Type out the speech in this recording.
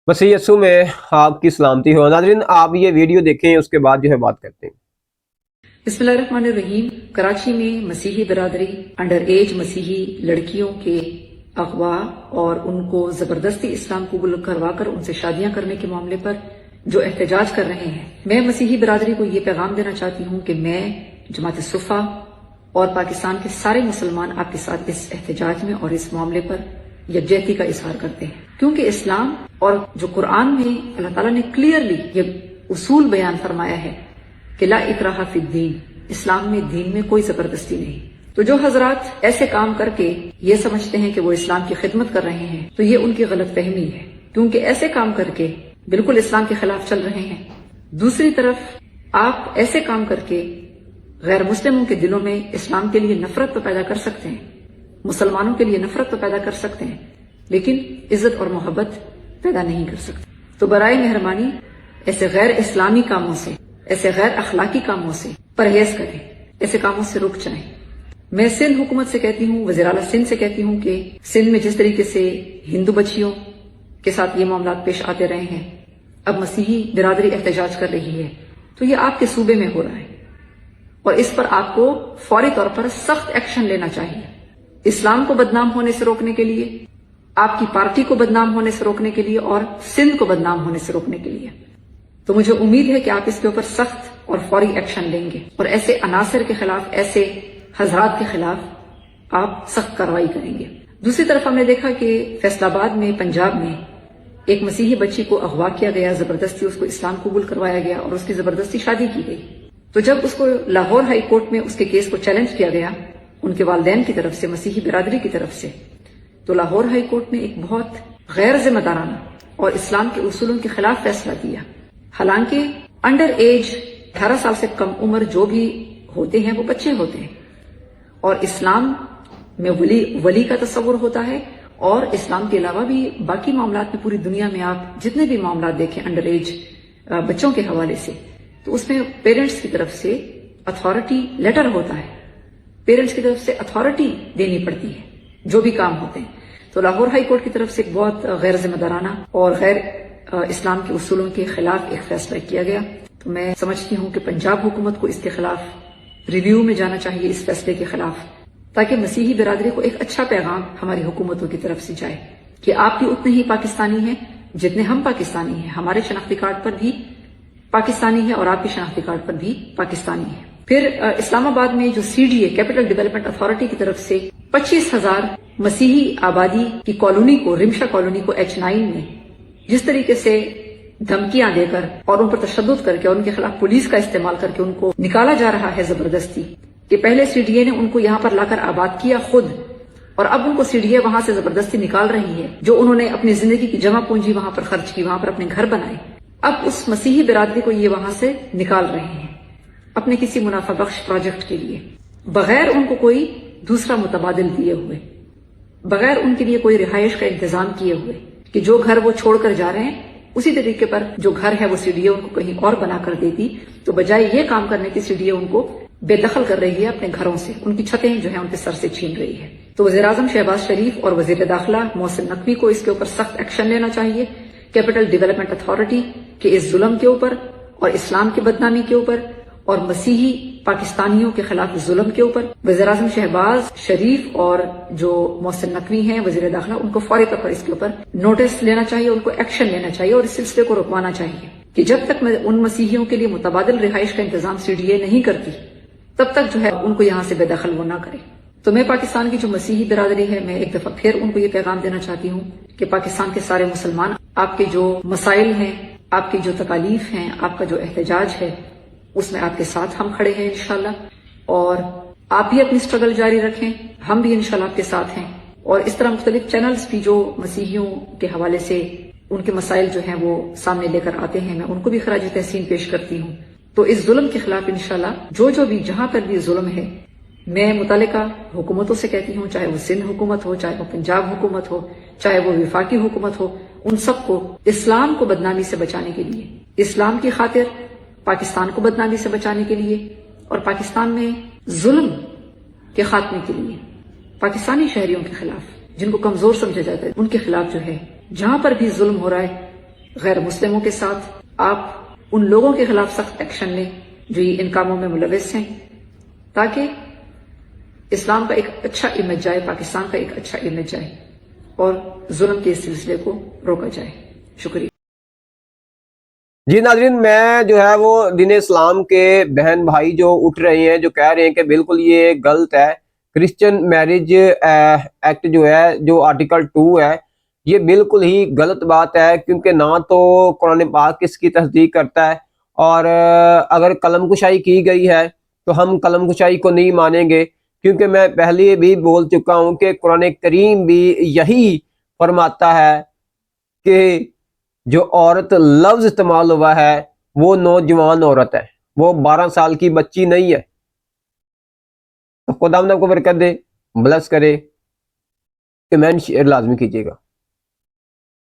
मसीह यस्सु में आपकी सलामती हो। नाज़रीन, आप ये वीडियो देखें, उसके बाद जो है बात करते हैं। बिस्मिल्लाहिर्रहमानिर्रहीम। कराची में मसीही बिरादरी अंडर एज मसीही लड़कियों के अगवा और उनको जबरदस्ती इस्लाम कबूल करवाकर उनसे शादियां करने के मामले पर जो एहतजाज कर रहे हैं, मैं मसीही बिरादरी को ये पैगाम देना चाहती हूँ कि मैं जमात सुफ़ा और पाकिस्तान के सारे मुसलमान आपके साथ इस एहतजाज में और इस मामले पर यकजहती का इजहार करते हैं, क्योंकि इस्लाम और जो कुरान में अल्लाह ताला ने क्लियरली ये उसूल बयान फरमाया है कि ला इकराहा फिद्दीन, इस्लाम में दीन में कोई जबरदस्ती नहीं। तो जो हजरात ऐसे काम करके ये समझते हैं कि वो इस्लाम की खिदमत कर रहे हैं, तो ये उनकी गलत फहमी है, क्योंकि ऐसे काम करके बिल्कुल इस्लाम के खिलाफ चल रहे हैं। दूसरी तरफ आप ऐसे काम करके गैर मुस्लिमों के दिलों में इस्लाम के लिए नफरत तो पैदा कर सकते हैं, मुसलमानों के लिए नफरत तो पैदा कर सकते हैं, लेकिन इज्जत और मोहब्बत पैदा नहीं कर सकते। तो बराए मेहरबानी ऐसे गैर इस्लामी कामों से, ऐसे गैर अखलाकी कामों से परहेज करें, ऐसे कामों से रुक जाएं। मैं सिंध हुकूमत से कहती हूँ, वज़ीर आला सिंध से कहती हूँ कि सिंध में जिस तरीके से हिंदू बच्चियों के साथ ये मामला पेश आते रहे हैं, अब मसीही बिरादरी एहतजाज कर रही है, तो ये आपके सूबे में हो रहा है और इस पर आपको फौरी तौर पर सख्त एक्शन लेना चाहिए। इस्लाम को बदनाम होने से रोकने के लिए, आपकी पार्टी को बदनाम होने से रोकने के लिए और सिंध को बदनाम होने से रोकने के लिए। तो मुझे उम्मीद है कि आप इसके ऊपर सख्त और फौरी एक्शन लेंगे और ऐसे अनासर के खिलाफ, ऐसे हजरात के खिलाफ आप सख्त कार्रवाई करेंगे। दूसरी तरफ हमने देखा कि फैसलाबाद में, पंजाब में एक मसीही बच्ची को अगवा किया गया, जबरदस्ती उसको इस्लाम कबूल करवाया गया और उसकी जबरदस्ती शादी की गई। तो जब उसको लाहौर हाई कोर्ट में उसके केस को चैलेंज किया गया उनके वालिदैन की तरफ से, मसीही बिरादरी की तरफ से, तो लाहौर हाई कोर्ट ने एक बहुत गैर जिम्मेदाराना और इस्लाम के उसूलों के खिलाफ फैसला दिया। हालांकि अंडर एज 18 साल से कम उम्र जो भी होते हैं वो बच्चे होते हैं और इस्लाम में वली का तस्वुर होता है और इस्लाम के अलावा भी बाकी मामलात में पूरी दुनिया में आप जितने भी मामलात देखें अंडर एज बच्चों के हवाले से, तो उसमें पेरेंट्स की तरफ से अथॉरिटी लेटर होता है, पेरेंट्स की तरफ से अथॉरिटी देनी पड़ती है जो भी काम होते हैं। तो लाहौर हाई कोर्ट की तरफ से एक बहुत गैर जिम्मेदाराना और गैर इस्लाम के उसूलों के खिलाफ एक फैसला किया गया। तो मैं समझती हूँ कि पंजाब हुकूमत को इसके खिलाफ रिव्यू में जाना चाहिए, इस फैसले के खिलाफ, ताकि मसीही बिरादरी को एक अच्छा पैगाम हमारी हुकूमतों की तरफ से जाए कि आप भी उतने ही पाकिस्तानी हैं जितने हम पाकिस्तानी हैं। हमारे शनाख्ती कार्ड पर भी पाकिस्तानी है और आपके शनाख्ती कार्ड पर भी पाकिस्तानी है। फिर इस्लामाबाद में जो CDA कैपिटल डेवलपमेंट अथॉरिटी की तरफ से 25,000 मसीही आबादी की कॉलोनी को, रिमशा कॉलोनी को H9 में जिस तरीके से धमकियां देकर और उन पर तशद्दुद करके और उनके खिलाफ पुलिस का इस्तेमाल करके उनको निकाला जा रहा है जबरदस्ती, कि पहले CDA ने उनको यहाँ पर लाकर आबाद किया खुद और अब उनको CDA वहां से जबरदस्ती निकाल रही है, जो उन्होंने अपनी जिंदगी की जमा पूंजी वहां पर खर्च की, वहां पर अपने घर बनाए, अब उस मसीही बिरादरी को ये वहां से निकाल रहे हैं अपने किसी मुनाफा बख्श प्रोजेक्ट के लिए, बगैर उनको कोई दूसरा मुतबादिल दिए हुए, बगैर उनके लिए कोई रिहाइश का इंतजाम किए हुए, कि जो घर वो छोड़कर जा रहे हैं उसी तरीके पर जो घर है वो CDA उनको कहीं और बनाकर देती, तो बजाय ये काम करने की CDA उनको बेदखल कर रही है अपने घरों से, उनकी छतें जो है उनके सर से छीन रही है। तो वज़ीर आज़म शहबाज शरीफ और वज़ीर दाखिला मोहसिन नकवी को इसके ऊपर सख्त एक्शन लेना चाहिए, कैपिटल डेवलपमेंट अथॉरिटी के इस जुल्म के ऊपर और इस्लाम की बदनामी के ऊपर और मसीही पाकिस्तानियों के खिलाफ जुल्म के ऊपर। वज़ीर आज़म शहबाज शरीफ और जो मोहसिन नकवी हैं वज़ीर दाखिला, उनको फौरी तौर पर इसके ऊपर नोटिस लेना चाहिए, उनको एक्शन लेना चाहिए और इस सिलसिले को रुकवाना चाहिए कि जब तक उन मसीहियों के लिए मुतबादिल रिहाइश का इंतजाम CDA नहीं करती, तब तक जो है उनको यहाँ से बेदखल वो ना करे। तो मैं पाकिस्तान की जो मसीही बिरादरी है, मैं एक दफा फिर उनको ये पैगाम देना चाहती हूँ कि पाकिस्तान के सारे मुसलमान, आपके जो मसाइल हैं, आपकी जो तकालीफ हैं, आपका जो एहतजाज है, उसमें आपके साथ हम खड़े हैं इंशाल्लाह, और आप भी अपनी स्ट्रगल जारी रखें, हम भी इंशाल्लाह आपके साथ हैं। और इस तरह मुख्तलिफ चैनल्स भी जो मसीहियों के हवाले से उनके मसाइल जो हैं वो सामने लेकर आते हैं, मैं उनको भी खराज तहसीन पेश करती हूँ। तो इस जुल्म के खिलाफ इंशाल्लाह जो भी जहां पर भी जुल्म है, मैं मुतालिका हुकूमतों से कहती हूँ, चाहे वो सिंध हुकूमत हो, चाहे वो पंजाब हुकूमत हो, चाहे वो विफाकी हुकूमत हो, उन सबको इस्लाम को बदनामी से बचाने के लिए, इस्लाम की खातिर पाकिस्तान को बदनामी से बचाने के लिए और पाकिस्तान में जुल्म के खात्मे के लिए, पाकिस्तानी शहरियों के खिलाफ जिनको कमजोर समझा जाता है उनके खिलाफ जो है, जहां पर भी जुल्म हो रहा है غیر مسلموں کے ساتھ آپ ان لوگوں کے خلاف سخت ایکشن لیں جو یہ ان کاموں میں ملوث ہیں، تاکہ اسلام کا ایک اچھا امیج جائے، پاکستان کا ایک اچھا امیج جائے اور ظلم کے اس سلسلے کو روکا جائے۔ شکریہ۔ جی ناظرین، میں جو ہے وہ دین اسلام کے بہن بھائی جو اٹھ رہے ہیں، جو کہہ رہے ہیں کہ بالکل یہ غلط ہے، کرسچن میرج ایکٹ جو ہے، جو آرٹیکل 2 ہے، یہ بالکل ہی غلط بات ہے، کیونکہ نہ تو قرآن پاک اس کی تصدیق کرتا ہے، اور اگر قلم کشائی کی گئی ہے تو ہم قلم کشائی کو نہیں مانیں گے، کیونکہ میں پہلے بھی بول چکا ہوں کہ قرآن کریم بھی یہی فرماتا ہے کہ جو عورت لفظ استعمال ہوا ہے وہ نوجوان عورت ہے، وہ 12 سال کی بچی نہیں ہے۔ تو خدا آپ کو برکت دے، بلس کرے، کمنٹ شیئر لازمی کیجیے گا۔